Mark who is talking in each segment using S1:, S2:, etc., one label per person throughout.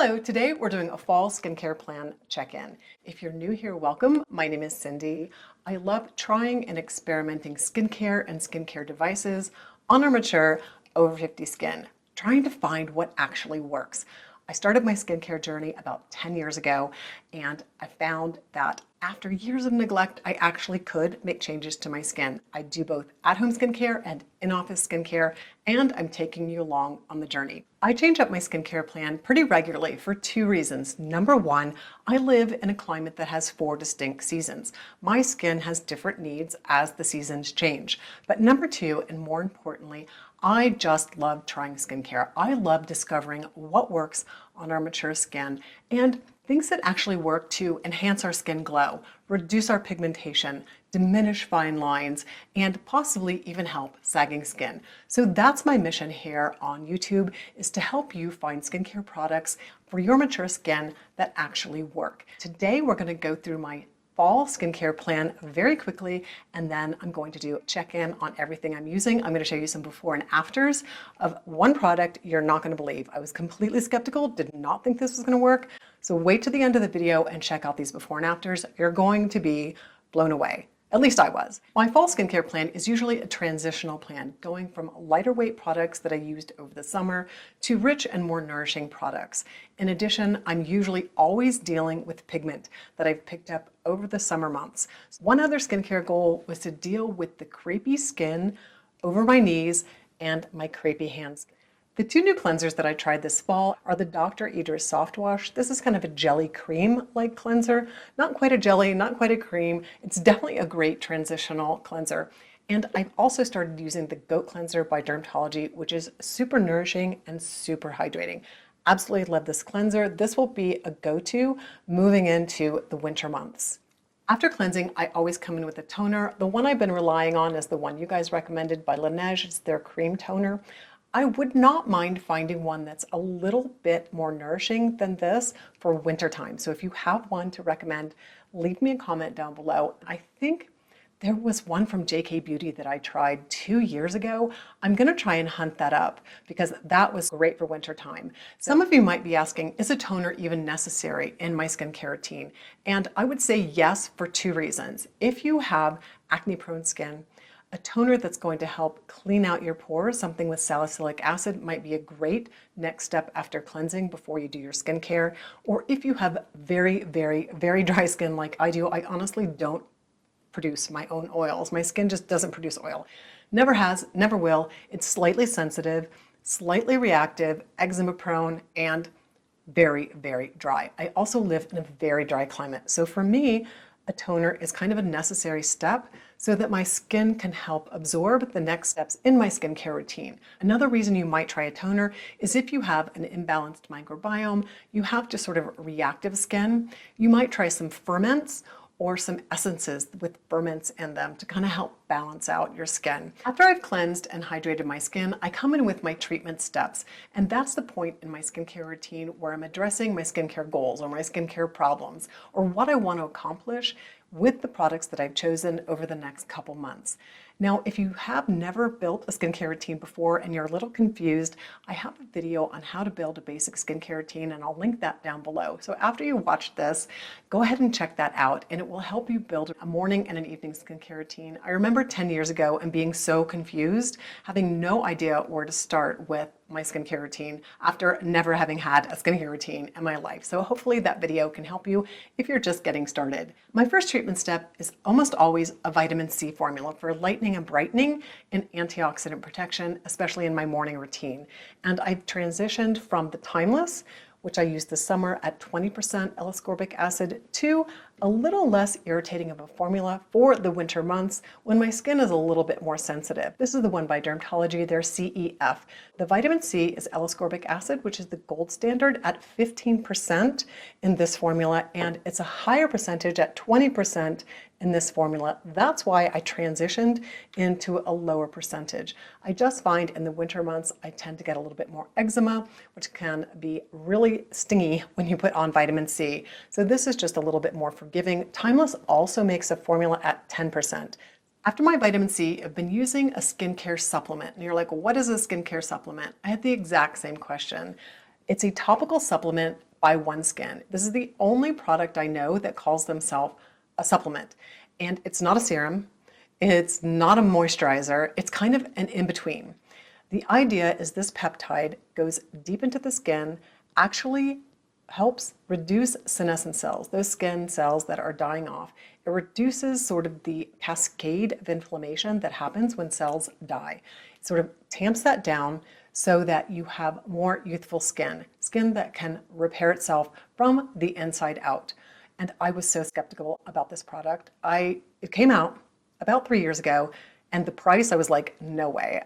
S1: Hello, today we're doing a fall skincare plan check-in. If you're new here, welcome. My name is Cindy. I love trying and experimenting skincare and skincare devices on our mature over 50 skin, trying to find what actually works. I started my skincare journey about 10 years ago, and I found that after years of neglect, I actually could make changes to my skin. I do both at-home skincare and in-office skincare, and I'm taking you along on the journey. I change up my skincare plan pretty regularly for two reasons. Number one, I live in a climate that has 4 distinct seasons. My skin has different needs as the seasons change. But number two, and more importantly, I just love trying skincare. I love discovering what works on our mature skin and things that actually work to enhance our skin glow, reduce our pigmentation, diminish fine lines, and possibly even help sagging skin. So that's my mission here on YouTube, is to help you find skincare products for your mature skin that actually work. Today we're going to go through my fall skincare plan very quickly, and then I'm going to do a check-in on everything I'm using. I'm going to show you some before and afters of one product you're not going to believe. I was completely skeptical, did not think this was going to work. So wait to the end of the video and check out these before and afters. You're going to be blown away. At least I was. My fall skincare plan is usually a transitional plan, going from lighter weight products that I used over the summer to rich and more nourishing products. In addition, I'm usually always dealing with pigment that I've picked up over the summer months. One other skincare goal was to deal with the crepey skin over my knees and my crepey hands. The two new cleansers that I tried this fall are the Dr. IDRISS Soft Wash. This is kind of a jelly cream-like cleanser. Not quite a jelly, not quite a cream. It's definitely a great transitional cleanser. And I've also started using the Goat Cleanser by Dermatology, which is super nourishing and super hydrating. Absolutely love this cleanser. This will be a go-to moving into the winter months. After cleansing, I always come in with a toner. The one I've been relying on is the one you guys recommended by LANEIGE. It's their cream toner. I would not mind finding one that's a little bit more nourishing than this for wintertime. So if you have one to recommend, leave me a comment down below. I think there was one from JK Beauty that I tried 2 years ago. I'm gonna try and hunt that up because that was great for wintertime. Some of you might be asking, is a toner even necessary in my skincare routine? And I would say yes for 2 reasons. If you have acne-prone skin, a toner that's going to help clean out your pores, something with salicylic acid, might be a great next step after cleansing before you do your skincare. Or if you have very, very, very dry skin like I do, I honestly don't produce my own oils. My skin just doesn't produce oil. Never has, never will. It's slightly sensitive, slightly reactive, eczema prone, and very, very dry. I also live in a very dry climate. So for me, a toner is kind of a necessary step so that my skin can help absorb the next steps in my skincare routine. Another reason you might try a toner is if you have an imbalanced microbiome, you have just sort of reactive skin, you might try some ferments or some essences with ferments in them to kind of help balance out your skin. After I've cleansed and hydrated my skin, I come in with my treatment steps. And that's the point in my skincare routine where I'm addressing my skincare goals or my skincare problems or what I want to accomplish with the products that I've chosen over the next couple months. Now, if you have never built a skincare routine before and you're a little confused, I have a video on how to build a basic skincare routine, and I'll link that down below. So after you watch this, go ahead and check that out, and it will help you build a morning and an evening skincare routine. I remember 10 years ago and being so confused, having no idea where to start with my skincare routine after never having had a skincare routine in my life. So hopefully that video can help you if you're just getting started. My first treatment step is almost always a vitamin C formula for lightening and brightening and antioxidant protection, especially in my morning routine. And I've transitioned from the Timeless, which I used this summer at 20% L-ascorbic acid, to a little less irritating of a formula for the winter months when my skin is a little bit more sensitive. This is the one by Dermatology, their CEF. The vitamin C is L-ascorbic acid, which is the gold standard at 15% in this formula, and it's a higher percentage at 20% in this formula. That's why I transitioned into a lower percentage. I just find in the winter months, I tend to get a little bit more eczema, which can be really stingy when you put on vitamin C. So this is just a little bit more forgiving. Timeless also makes a formula at 10%. After my vitamin C, I've been using a skincare supplement. And you're like, what is a skincare supplement? I had the exact same question. It's a topical supplement by OneSkin. This is the only product I know that calls themselves a supplement. And it's not a serum, it's not a moisturizer, it's kind of an in-between. The idea is this peptide goes deep into the skin, actually helps reduce senescent cells, those skin cells that are dying off. It reduces sort of the cascade of inflammation that happens when cells die. It sort of tamps that down so that you have more youthful skin, skin that can repair itself from the inside out. And I was so skeptical about this product. It came out about 3 years ago, and the price, I was like, no way.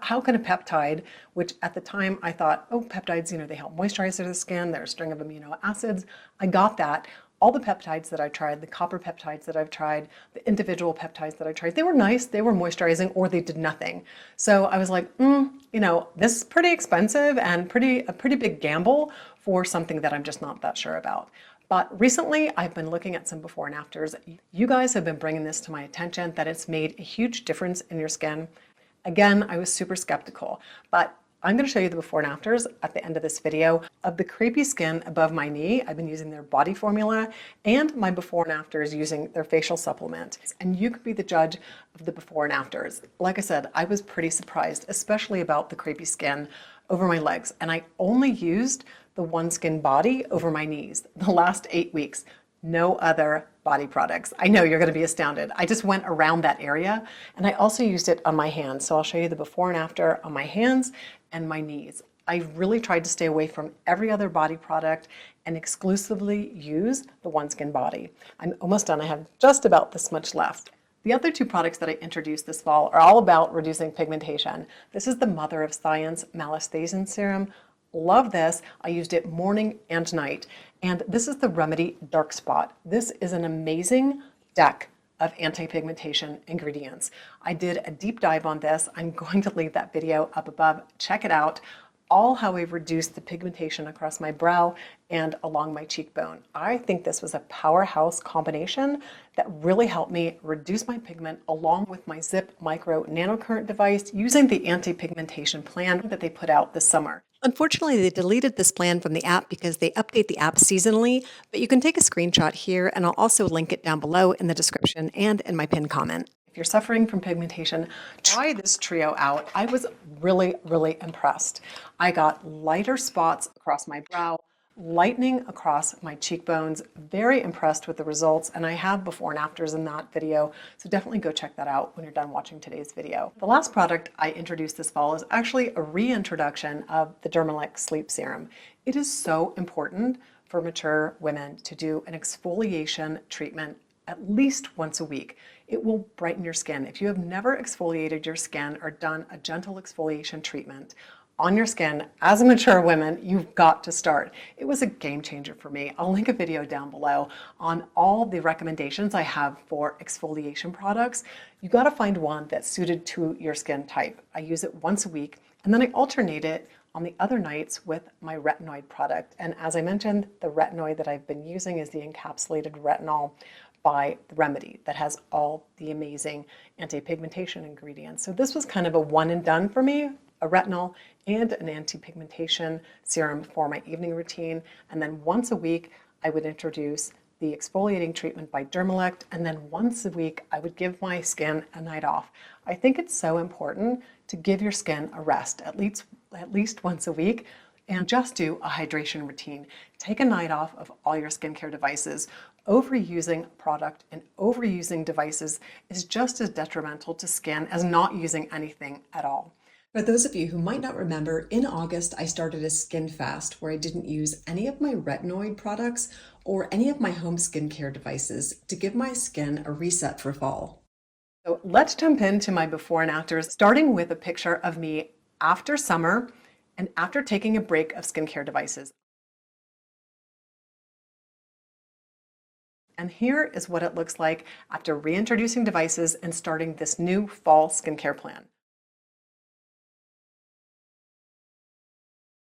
S1: How can a peptide, which at the time I thought, oh, peptides, they help moisturize the skin, they're a string of amino acids. I got that. All the peptides that I tried, the copper peptides that I've tried, the individual peptides that I tried, they were nice, they were moisturizing, or they did nothing. So I was like, this is pretty expensive and a pretty big gamble for something that I'm just not that sure about. But recently, I've been looking at some before and afters. You guys have been bringing this to my attention, that it's made a huge difference in your skin. Again, I was super skeptical, but I'm going to show you the before and afters at the end of this video of the crepey skin above my knee. I've been using their body formula and my before and afters using their facial supplement. And you could be the judge of the before and afters. Like I said, I was pretty surprised, especially about the crepey skin over my legs. And I only used the OneSkin body over my knees the last 8 weeks. No other body products. I know you're going to be astounded. I just went around that area, and I also used it on my hands. So I'll show you the before and after on my hands and my knees. I really tried to stay away from every other body product and exclusively use the OneSkin body. I'm almost done. I have just about this much left. The other two products that I introduced this fall are all about reducing pigmentation. This is the Mother of Science Melasthasin Serum. Love this. I used it morning and night. And this is the Remedy Dark Spot. This is an amazing deck of anti-pigmentation ingredients. I did a deep dive on this. I'm going to leave that video up above. Check it out. All how I've reduced the pigmentation across my brow and along my cheekbone. I think this was a powerhouse combination that really helped me reduce my pigment along with my ZIIP micro nanocurrent device using the anti-pigmentation plan that they put out this summer. Unfortunately, they deleted this plan from the app because they update the app seasonally, but you can take a screenshot here, and I'll also link it down below in the description and in my pinned comment. If you're suffering from pigmentation, try this trio out. I was really, really impressed. I got lighter spots across my brow, lightening across my cheekbones. Very impressed with the results, and I have before and afters in that video, so definitely go check that out when you're done watching today's video. The last product I introduced this fall is actually a reintroduction of the DERMELECT Sleep Serum. It is so important for mature women to do an exfoliation treatment at least once a week. It will brighten your skin. If you have never exfoliated your skin or done a gentle exfoliation treatment on your skin as a mature woman, you've got to start. It was a game changer for me. I'll link a video down below on all the recommendations I have for exfoliation products. You got to find one that's suited to your skin type. I use it once a week, and then I alternate it on the other nights with my retinoid product. And as I mentioned, the retinoid that I've been using is the encapsulated retinol by the Remedy that has all the amazing anti-pigmentation ingredients. So this was kind of a one and done for me, a retinol and an anti-pigmentation serum for my evening routine. And then once a week, I would introduce the exfoliating treatment by DERMELECT, and then once a week, I would give my skin a night off. I think it's so important to give your skin a rest, at least once a week, and just do a hydration routine. Take a night off of all your skincare devices. Overusing product and overusing devices is just as detrimental to skin as not using anything at all. For those of you who might not remember, in August I started a skin fast where I didn't use any of my retinoid products or any of my home skincare devices to give my skin a reset for fall. So let's jump into my before and afters, starting with a picture of me after summer and after taking a break of skincare devices. And here is what it looks like after reintroducing devices and starting this new fall skincare plan.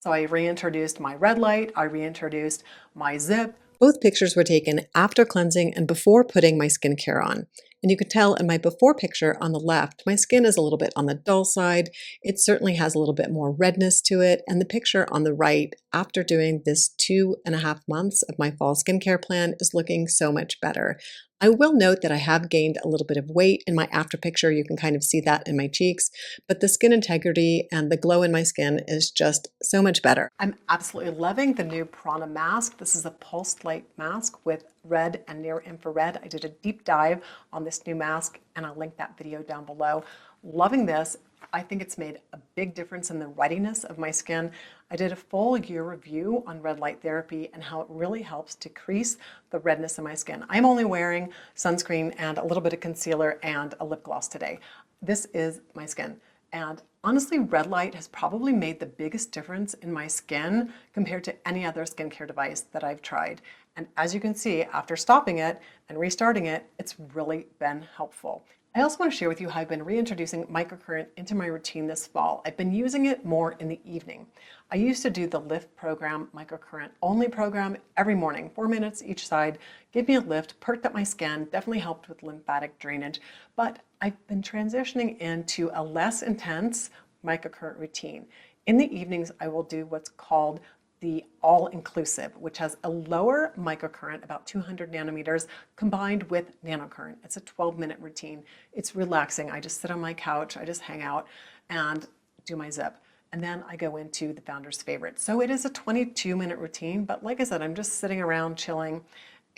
S1: So I reintroduced my red light, I reintroduced my ZIIP. Both pictures were taken after cleansing and before putting my skincare on. And you can tell in my before picture on the left, my skin is a little bit on the dull side. It certainly has a little bit more redness to it. And the picture on the right, after doing this 2.5 months of my fall skincare plan, is looking so much better. I will note that I have gained a little bit of weight in my after picture. You can kind of see that in my cheeks, but the skin integrity and the glow in my skin is just so much better. I'm absolutely loving the new Prana mask. This is a pulsed light mask with red and near infrared. I did a deep dive on this new mask and I'll link that video down below. Loving this. I think it's made a big difference in the readiness of my skin. I did a full year review on red light therapy and how it really helps decrease the redness of my skin. I'm only wearing sunscreen and a little bit of concealer and a lip gloss today. This is my skin. And honestly, red light has probably made the biggest difference in my skin compared to any other skincare device that I've tried. And as you can see, after stopping it and restarting it, it's really been helpful. I also want to share with you how I've been reintroducing microcurrent into my routine this fall. I've been using it more in the evening. I used to do the lift program, microcurrent only program, every morning, 4 minutes each side, gave me a lift, perked up my skin, definitely helped with lymphatic drainage. But I've been transitioning into a less intense microcurrent routine. In the evenings, I will do what's called the all-inclusive, which has a lower microcurrent, about 200 nanometers, combined with nanocurrent. It's a 12-minute routine. It's relaxing. I just sit on my couch, I just hang out and do my ZIIP. And then I go into the founder's favorite. So it is a 22-minute routine, but like I said, I'm just sitting around chilling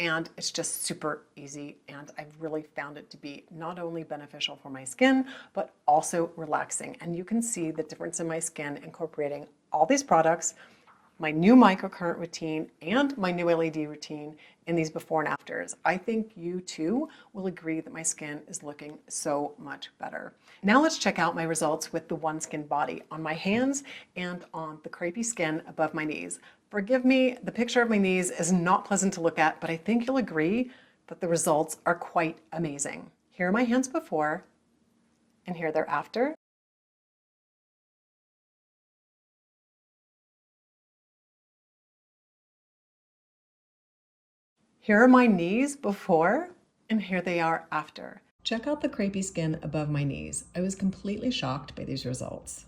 S1: and it's just super easy. And I've really found it to be not only beneficial for my skin, but also relaxing. And you can see the difference in my skin incorporating all these products, my new microcurrent routine and my new LED routine in these before and afters. I think you too will agree that my skin is looking so much better. Now let's check out my results with the OneSkin body on my hands and on the crepey skin above my knees. Forgive me, the picture of my knees is not pleasant to look at, but I think you'll agree that the results are quite amazing. Here are my hands before and here they're after. Here are my knees before, and here they are after. Check out the crepey skin above my knees. I was completely shocked by these results.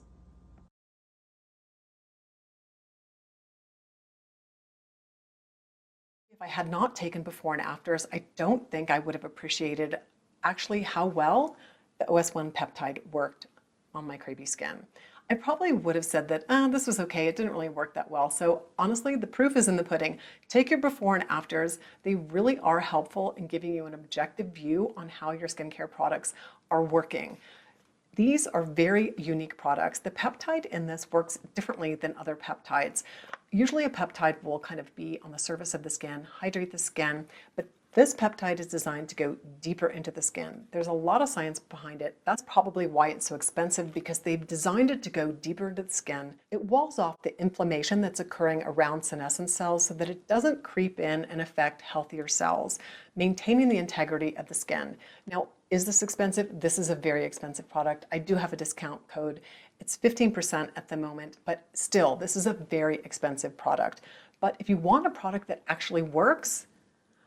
S1: If I had not taken before and afters, I don't think I would have appreciated actually how well the OS1 peptide worked on my crepey skin. I probably would have said that this was okay, it didn't really work that well. So honestly, the proof is in the pudding. Take your before and afters. They really are helpful in giving you an objective view on how your skincare products are working. These are very unique products. The peptide in this works differently than other peptides. Usually a peptide will kind of be on the surface of the skin, hydrate the skin, but this peptide is designed to go deeper into the skin. There's a lot of science behind it. That's probably why it's so expensive, because they've designed it to go deeper into the skin. It walls off the inflammation that's occurring around senescent cells so that it doesn't creep in and affect healthier cells, maintaining the integrity of the skin. Now, is this expensive? This is a very expensive product. I do have a discount code. It's 15% at the moment, but still, this is a very expensive product. But if you want a product that actually works,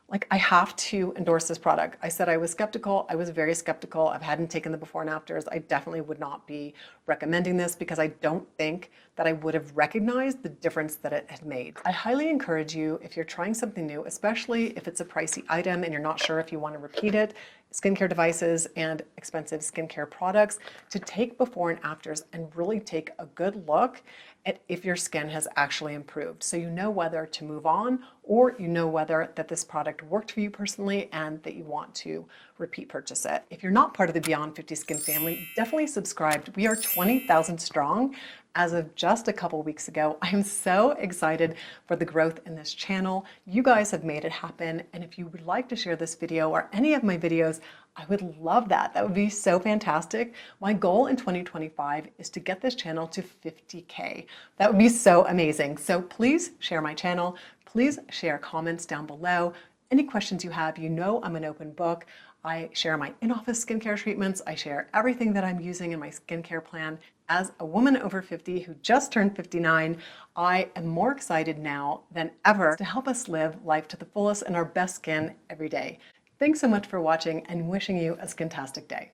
S1: like, I have to endorse this product. I said I was skeptical. I was very skeptical. I hadn't taken the before and afters. I definitely would not be recommending this because I don't think that I would have recognized the difference that it had made. I highly encourage you, if you're trying something new, especially if it's a pricey item and you're not sure if you want to repeat it, skincare devices and expensive skincare products, to take before and afters and really take a good look at if your skin has actually improved. So you know whether to move on, or you know whether that this product worked for you personally and that you want to repeat purchase it. If you're not part of the Beyond 50 Skin family, definitely subscribe. We are 20,000 strong as of just a couple weeks ago. I'm so excited for the growth in this channel. You guys have made it happen. And if you would like to share this video or any of my videos, I would love that. That would be so fantastic. My goal in 2025 is to get this channel to 50K. That would be so amazing. So please share my channel. Please share comments down below. Any questions you have, you know I'm an open book. I share my in-office skincare treatments. I share everything that I'm using in my skincare plan. As a woman over 50 who just turned 59, I am more excited now than ever to help us live life to the fullest in our best skin every day. Thanks so much for watching and wishing you a skintastic day.